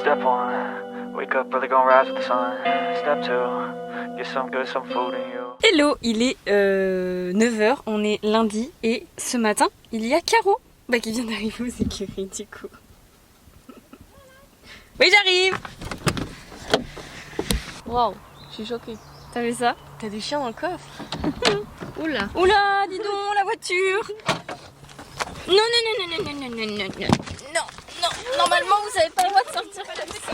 Step one, wake up early, gonna rise with the sun. Step two, get some good, some food in you. Hello, il est 9h, on est lundi et ce matin, il y a Caro qui vient d'arriver aux écuries du coup. Oui, j'arrive. Waouh, je suis choquée. T'as vu ça? T'as des chiens dans le coffre? Oula. Oula, dis donc, la voiture. Non, non, non, non, non, non, non, non, non, non, non, normalement vous avez pas le droit de sortir comme ça.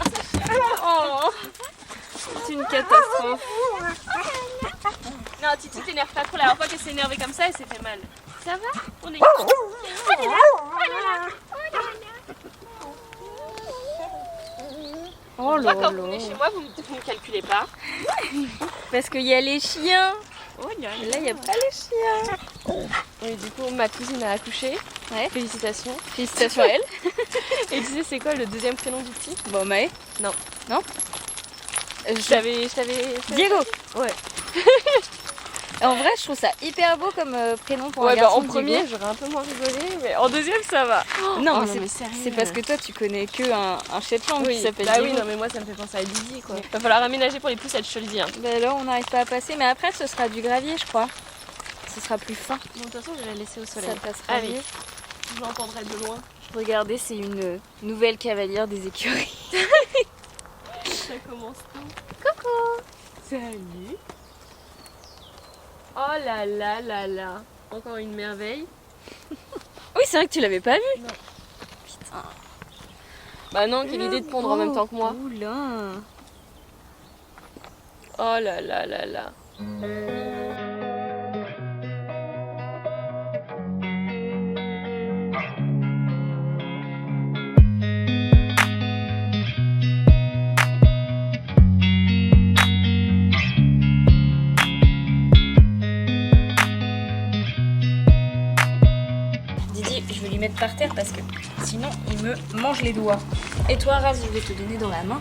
Oh, c'est une catastrophe. Non, Titi t'énerve pas trop, la dernière fois qu'elle s'est énervée comme ça, elle s'est fait mal. Ça va? On est... Oh là Quand là. vous venez chez moi, vous ne calculez pas. Parce qu'il y a les chiens. Oh, Et là, il n'y a pas les chiens. Et du coup, ma cousine a accouché. Ouais. Félicitations. Félicitations à elle. Et tu sais, c'est quoi le deuxième prénom du petit? Bon, Maë. Non. Non. Je t'avais... Diego. Ouais. En vrai, je trouve ça hyper beau comme prénom pour un Ouais, garçon. en premier, j'aurais un peu moins rigolé, mais en deuxième, ça va. Non, Oh, mais c'est parce que toi, tu connais que un Shetland oui. qui s'appelle Bah Diego. oui, non, mais moi, ça me fait penser à Didi, quoi. Va falloir aménager pour les poussettes, je te le dis. Hein. Bah là, on n'arrive pas à passer, mais après, ce sera du gravier, je crois. Ce sera plus fin. Bon, de toute façon, je vais la laisser au soleil. Ça passera Allez. mieux. Je l'entendrai de loin. Regardez, c'est une nouvelle cavalière des écuries. Ça commence tout. Coucou. Salut. Oh là là là là. Encore une merveille. Oui, c'est vrai que tu l'avais pas vu. Non. Putain. Bah non, quelle idée de pondre en même temps que moi. Oula. Oh là là là là. Didi, je vais lui mettre par terre parce que sinon il me mange les doigts. Et toi, Raz, je vais te donner dans la main.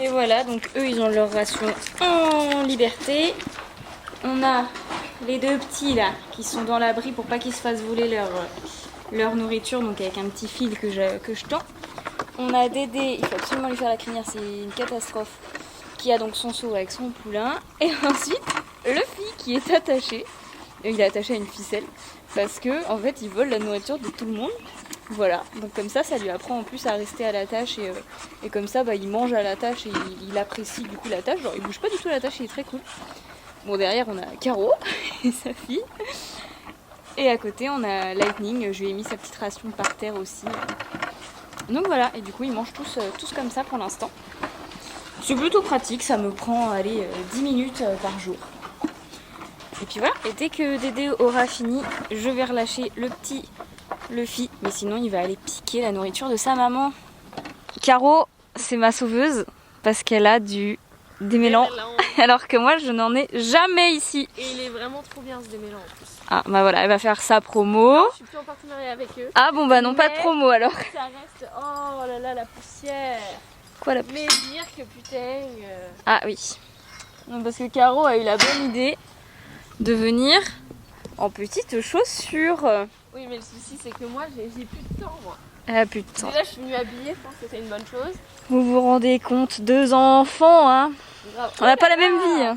Et voilà, donc eux ils ont leur ration en liberté. On a les deux petits là qui sont dans l'abri pour pas qu'ils se fassent voler leur nourriture, donc avec un petit fil que je tends. On a Dédé, il faut absolument lui faire la crinière, c'est une catastrophe, qui a donc son seau avec son poulain. Et ensuite, Luffy qui est attaché. Il est attaché à une ficelle parce que en fait il vole la nourriture de tout le monde. Voilà, donc comme ça lui apprend en plus à rester à la tâche et comme ça il mange à la tâche et il apprécie du coup la tâche. Genre il bouge pas du tout la tâche, il est très cool. Bon, derrière on a Caro et sa fille. Et à côté on a Lightning, je lui ai mis sa petite ration par terre aussi. Donc voilà, et du coup ils mangent tous comme ça pour l'instant. C'est plutôt pratique, ça me prend 10 minutes par jour. Et puis voilà, et dès que Dédé aura fini, je vais relâcher le petit Luffy. Mais sinon, il va aller piquer la nourriture de sa maman. Caro, c'est ma sauveuse parce qu'elle a des mélans. Alors que moi, je n'en ai jamais ici. Et il est vraiment trop bien ce démêlant en plus. Ah, bah voilà, elle va faire sa promo. Je suis plus en partenariat avec eux. Ah bon, bah non, pas de promo alors. Ça reste... Oh là là, la poussière. Quoi la Mais dire que putain... Ah oui. Non, parce que Caro a eu la bonne idée de venir en petites chaussures. Oui, mais le souci, c'est que moi, j'ai plus de temps, moi. Ah putain. Déjà, je suis venue habillée, je pense que c'est une bonne chose. Vous vous rendez compte, 2 enfants, hein. Grave. On n'a pas la même vie. Hein.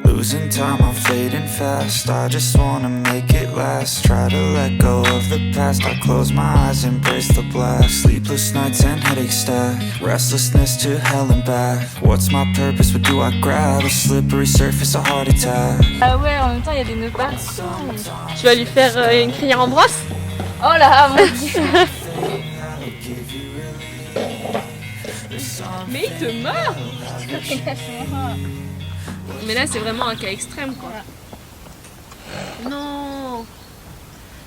Losing time, I'm fading fast. I just wanna make it last. Try to let go of the past. I close my eyes, embrace the blast. Sleepless nights and headaches stack. Restlessness to hell and back. What's my purpose? What do I grab? A slippery surface, a heart attack. Ah ouais, en même temps, il y a des nœuds partout. Tu vas lui faire une crinière en brosse? Oh là, mon dieu. Mais il te meurt. Mais là, c'est vraiment un cas extrême, quoi. Non.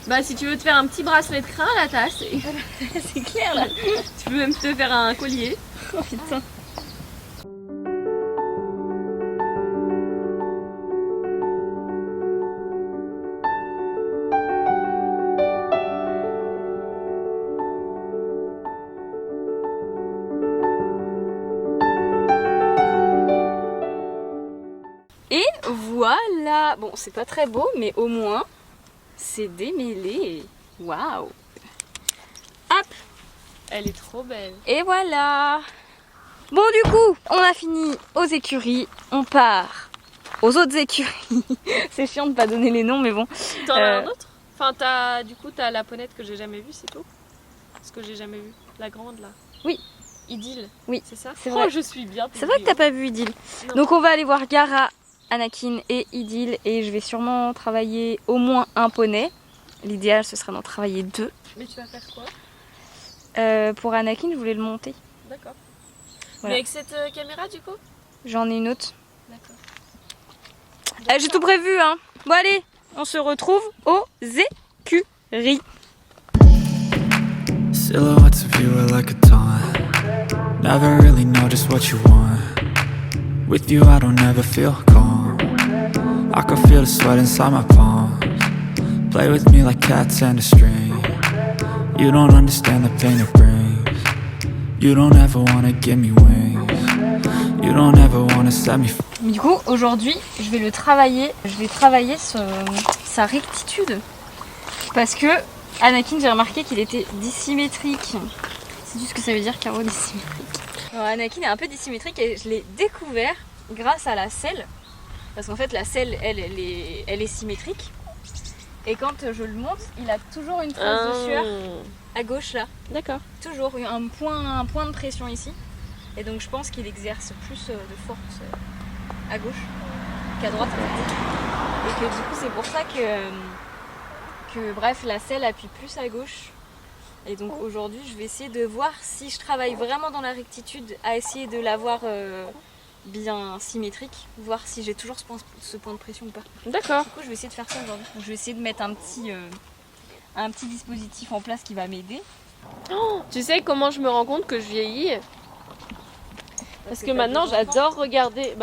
Bah, si tu veux te faire un petit bracelet de crin, là, t'as assez. C'est clair, là. Tu peux même te faire un collier. Oh putain. voilà. Bon, c'est pas très beau, mais au moins, c'est démêlé. Waouh. Hop. Elle est trop belle. Et voilà. Bon, du coup, on a fini aux écuries. On part aux autres écuries. C'est chiant de pas donner les noms, mais bon. T'en as un autre? Enfin, du coup, t'as la ponette que j'ai jamais vue, c'est tout? Ce que j'ai jamais vu. La grande, là. Oui. Idylle. Oui. C'est ça? C'est vrai. Je suis bien. C'est vrai que t'as pas vu Idylle. Non. Donc on va aller voir Gara, Anakin et Idylle. Et je vais sûrement travailler au moins un poney. L'idéal, ce serait d'en travailler 2. Mais tu vas faire quoi? Pour Anakin, je voulais le monter. D'accord. Voilà. Mais avec cette caméra, du coup? J'en ai une autre. D'accord. J'ai tout prévu, hein. Bon allez, on se retrouve aux écuries. Silhouettes of you are like a taunt. Never really know just what you want. With you I don't ever feel calm. I can feel the sweat inside my palms. Play with me like cats and a string. You don't understand the pain it brings. You don't ever wanna give me wings. You don't ever wanna set me free. Du coup, aujourd'hui, je vais le travailler. Je vais travailler sa rectitude. Parce que Anakin, j'ai remarqué qu'il était dissymétrique. C'est juste ce que ça veut dire, Caro, dissymétrique. Alors, Anakin est un peu dissymétrique et je l'ai découvert grâce à la selle. Parce qu'en fait, la selle, elle est symétrique. Et quand je le monte, il a toujours une trace de sueur à gauche là. D'accord. Toujours un point de pression ici. Et donc je pense qu'il exerce plus de force à gauche qu'à droite. Et que du coup c'est pour ça que bref la selle appuie plus à gauche. Et donc aujourd'hui je vais essayer de voir si je travaille vraiment dans la rectitude à essayer de l'avoir bien symétrique, voir si j'ai toujours ce point de pression ou pas. D'accord. Du coup je vais essayer de faire ça aujourd'hui. Donc, je vais essayer de mettre un petit dispositif en place qui va m'aider. Oh, tu sais comment je me rends compte que je vieillis? Parce que maintenant j'adore regarder,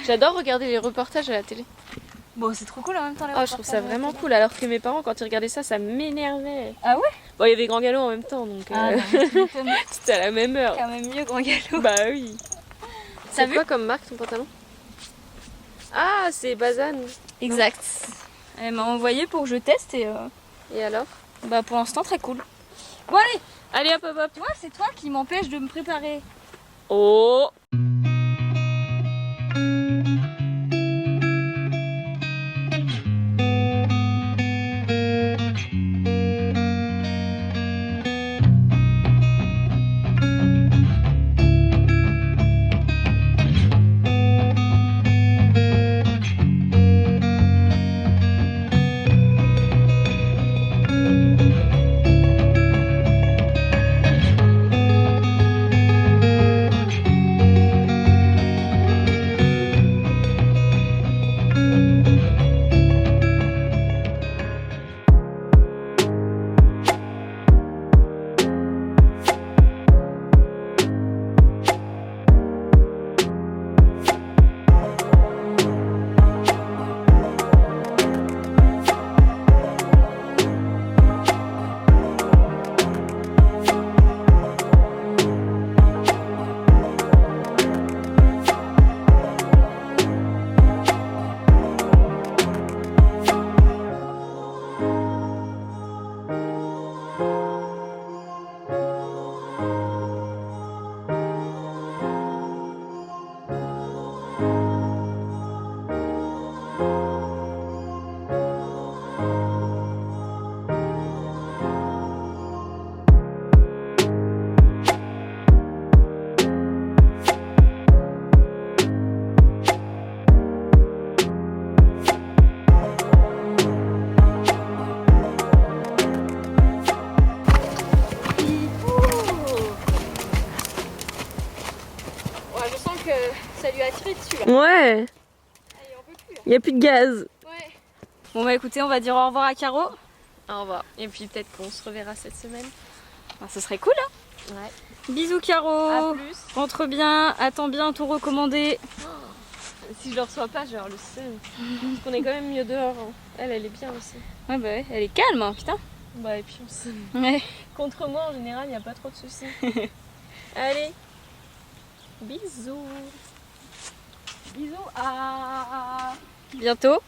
j'adore regarder les reportages à la télé. Bon, c'est trop cool en même temps les Oh, je trouve ça vraiment cool, alors que mes parents quand ils regardaient ça, ça m'énervait. Ah ouais? Bon, il y avait Grand Galop en même temps, donc c'était à la même heure. Quand même mieux Grand Galop. Bah oui. C'est quoi comme marque ton pantalon? Ah, c'est Bazan. Exact. Elle m'a envoyé pour que je teste et alors? bah pour l'instant très cool. Bon allez, Allez hop hop hop. tu vois c'est toi qui m'empêche de me préparer. Oh. Ça lui a tiré dessus là. Ouais. Il n'y a plus de gaz. Ouais. Bon bah écoutez, on va dire au revoir à Caro. Au revoir. Et puis peut-être qu'on se reverra cette semaine. Bah, ce serait cool hein. Ouais. Bisous Caro. À plus. Rentre bien, attends bien ton recommandé. Si je le reçois pas, j'ai le seum. Parce qu'on est quand même mieux dehors. Hein. Elle est bien aussi. Ouais bah ouais, elle est calme hein, putain. Bah et puis on se... Ouais. Contre moi en général, il n'y a pas trop de soucis. Allez. Bisous. Bisous à... bientôt.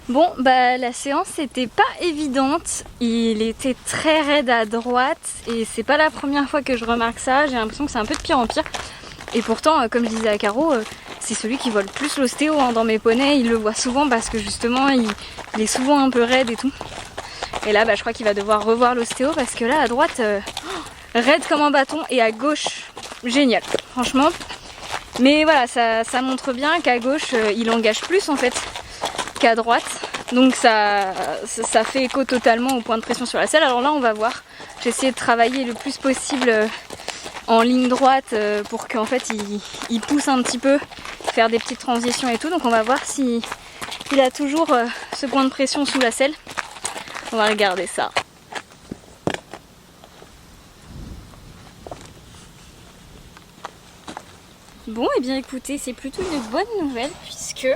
Bon, bah la séance c'était pas évidente, il était très raide à droite et c'est pas la première fois que je remarque ça, j'ai l'impression que c'est un peu de pire en pire. Et pourtant, comme je disais à Caro, c'est celui qui voit le plus l'ostéo dans mes poneys, il le voit souvent parce que justement il est souvent un peu raide et tout. Et là, bah, je crois qu'il va devoir revoir l'ostéo parce que là à droite, raide comme un bâton et à gauche, génial, franchement. Mais voilà, ça montre bien qu'à gauche, il engage plus en fait qu'à droite, donc ça fait écho totalement au point de pression sur la selle. Alors là on va voir, j'ai essayé de travailler le plus possible en ligne droite pour qu'en fait il pousse un petit peu, faire des petites transitions et tout, donc on va voir si il a toujours ce point de pression sous la selle. On va regarder ça. Bon, et bien écoutez, c'est plutôt une bonne nouvelle puisque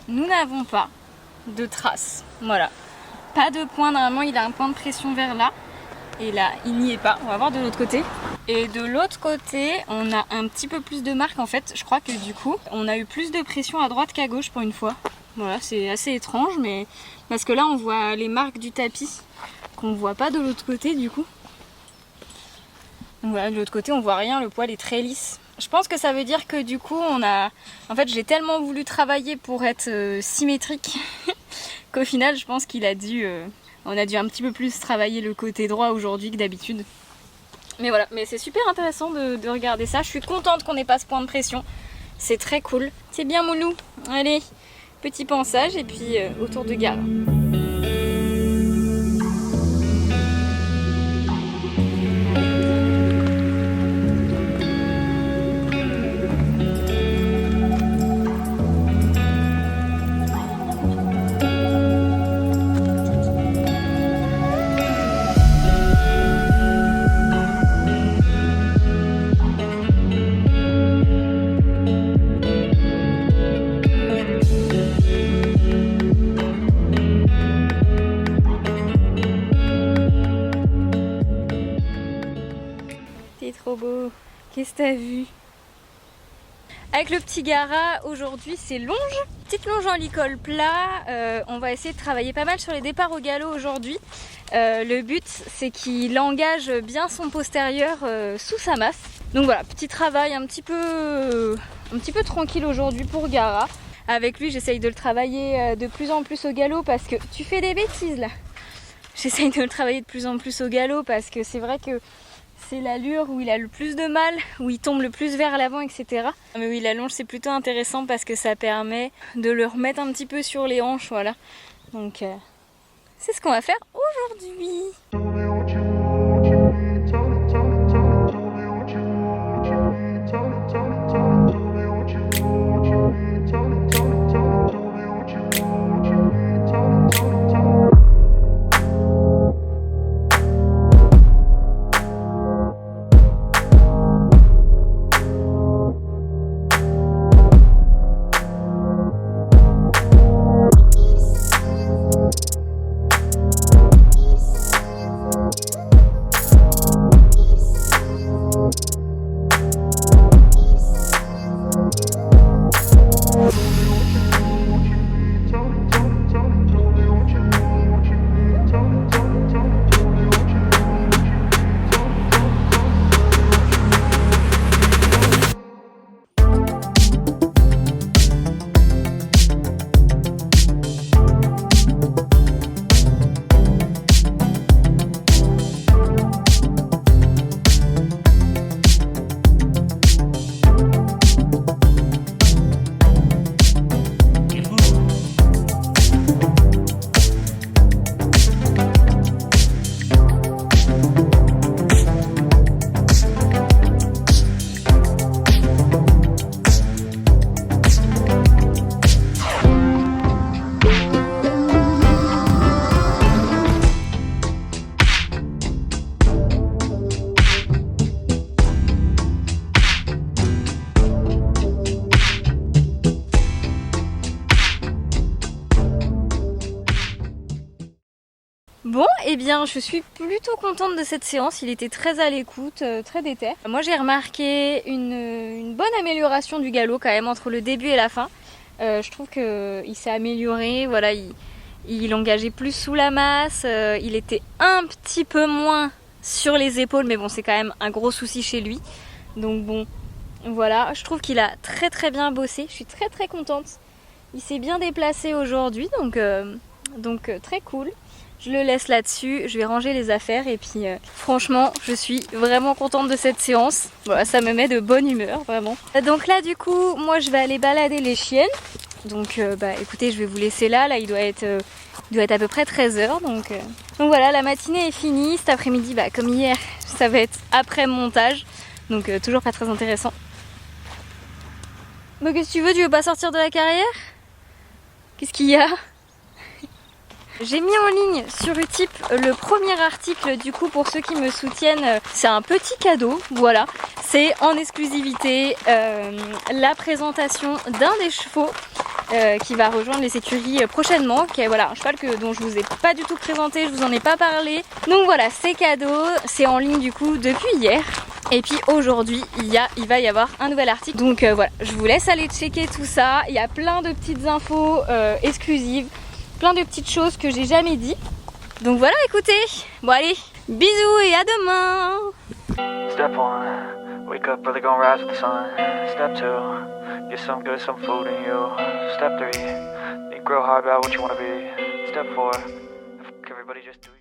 nous n'avons pas de traces. Voilà. Pas de point. Normalement, il a un point de pression vers là. Et là, il n'y est pas. On va voir de l'autre côté. Et de l'autre côté, on a un petit peu plus de marques en fait. Je crois que du coup, on a eu plus de pression à droite qu'à gauche pour une fois. Voilà, c'est assez étrange, mais parce que là, on voit les marques du tapis qu'on voit pas de l'autre côté du coup. Donc voilà, de l'autre côté, on voit rien. Le poil est très lisse. Je pense que ça veut dire que du coup on a... En fait j'ai tellement voulu travailler pour être symétrique qu'au final je pense qu'il a dû... On a dû un petit peu plus travailler le côté droit aujourd'hui que d'habitude. Mais voilà, mais c'est super intéressant de regarder ça. Je suis contente qu'on n'ait pas ce point de pression. C'est très cool. C'est bien Moulou. Allez, petit pansage et puis autour de Gara. Trop beau. Qu'est-ce que t'as vu? Avec le petit Gara, aujourd'hui c'est longe. Petite longe en licol plat. On va essayer de travailler pas mal sur les départs au galop aujourd'hui. Le but c'est qu'il engage bien son postérieur sous sa masse. Donc voilà, petit travail un petit peu tranquille aujourd'hui pour Gara. Avec lui j'essaye de le travailler de plus en plus au galop parce que tu fais des bêtises là. J'essaye de le travailler de plus en plus au galop parce que c'est vrai que c'est l'allure où il a le plus de mal, où il tombe le plus vers l'avant, etc. Mais oui, la longe c'est plutôt intéressant parce que ça permet de le remettre un petit peu sur les hanches, voilà. Donc c'est ce qu'on va faire aujourd'hui. Bon, eh bien, je suis plutôt contente de cette séance. Il était très à l'écoute, très déter. Moi, j'ai remarqué une bonne amélioration du galop quand même entre le début et la fin. Je trouve qu'il s'est amélioré. Voilà, il engageait plus sous la masse. Il était un petit peu moins sur les épaules, mais bon, c'est quand même un gros souci chez lui. Donc bon, voilà. Je trouve qu'il a très très bien bossé. Je suis très très contente. Il s'est bien déplacé aujourd'hui, donc très cool. Je le laisse là-dessus, je vais ranger les affaires et puis franchement, je suis vraiment contente de cette séance. Voilà, ça me met de bonne humeur, vraiment. Donc là, du coup, moi, je vais aller balader les chiennes. Donc, écoutez, je vais vous laisser là. Là, il doit être à peu près 13h. Donc voilà, la matinée est finie. Cet après-midi, comme hier, ça va être après montage. Donc, toujours pas très intéressant. Bah, qu'est-ce que tu veux pas sortir de la carrière? Qu'est-ce qu'il y a? J'ai mis en ligne sur Utip le premier article du coup pour ceux qui me soutiennent. C'est un petit cadeau, voilà. C'est en exclusivité la présentation d'un des chevaux qui va rejoindre les écuries prochainement. Qui est voilà, un cheval dont je vous ai pas du tout présenté, je vous en ai pas parlé. Donc voilà, c'est cadeau, c'est en ligne du coup depuis hier. Et puis aujourd'hui, il va y avoir un nouvel article. Donc voilà, je vous laisse aller checker tout ça. Il y a plein de petites infos exclusives. Plein de petites choses que j'ai jamais dit. Donc voilà, écoutez. Bon allez, bisous et à demain. Step 1, wake up early, gonna rise with the sun. Step 2, get some good, some food in you. Step 3, think real hard about what you wanna be. Step 4, everybody just do